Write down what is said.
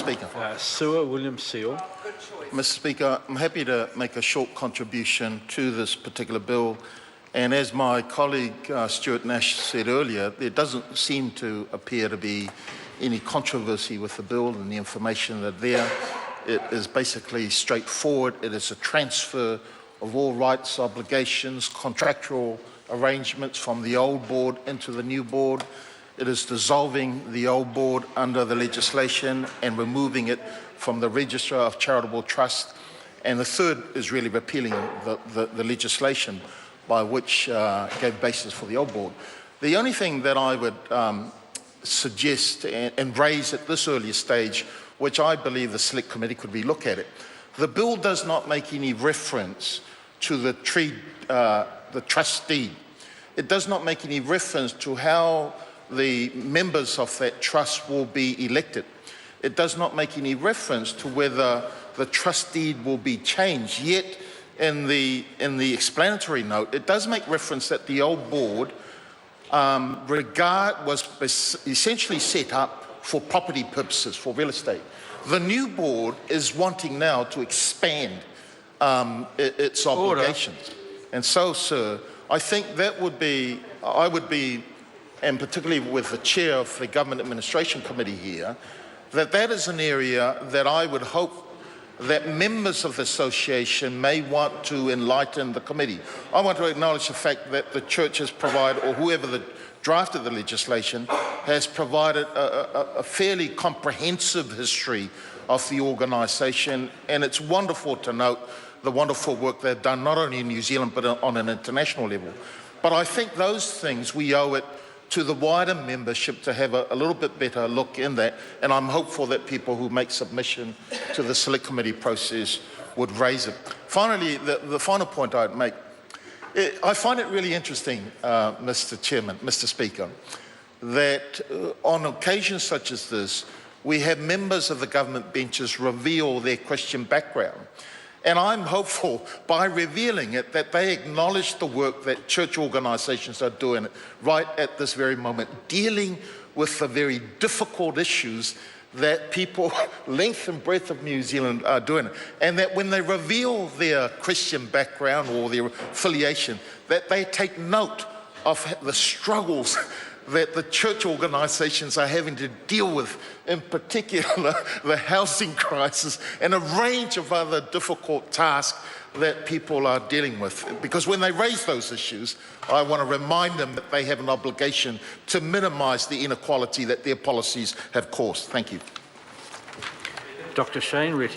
Speaker. Sewer William Seal. Mr. Speaker, I'm happy to make a short contribution to this particular bill. And as my colleague Stuart Nash said earlier, there doesn't seem to appear to be any controversy with the bill and the information that there. It is basically straightforward. It is a transfer of all rights, obligations, contractual arrangements from the old board into the new board. It is dissolving the old board under the legislation and removing it from the Register of Charitable Trust. And the third is really repealing the legislation by which gave basis for the old board. The only thing that I would suggest and raise at this earlier stage, which I believe the Select Committee could relook at it, the bill does not make any reference to the trust deed. It does not make any reference to how the members of that trust will be elected. It does not make any reference to whether the trust deed will be changed. Yet, in the explanatory note, it does make reference that the old board was essentially set up for property purposes, for real estate. The new board is wanting now to expand its obligations. Order. And so, sir, I think that would be, and particularly with the chair of the Government Administration Committee here, that is an area that I would hope that members of the association may want to enlighten the committee. I want to acknowledge the fact that the church has provided, or whoever drafted the legislation, has provided a fairly comprehensive history of the organisation, and it's wonderful to note the wonderful work they've done, not only in New Zealand, but on an international level. But I think those things, we owe it to the wider membership to have a little bit better look in that, and I'm hopeful that people who make submission to the Select Committee process would raise it. Finally, the final point I'd make, I find it really interesting, Mr. Chairman, Mr. Speaker, that on occasions such as this, we have members of the government benches reveal their Christian background. And I'm hopeful, by revealing it, that they acknowledge the work that church organisations are doing right at this very moment, dealing with the very difficult issues that people length and breadth of New Zealand are doing. And that when they reveal their Christian background or their affiliation, that they take note of the struggles that the church organisations are having to deal with, in particular the housing crisis and a range of other difficult tasks that people are dealing with. Because when they raise those issues, I want to remind them that they have an obligation to minimise the inequality that their policies have caused. Thank you. Dr. Shane Reti.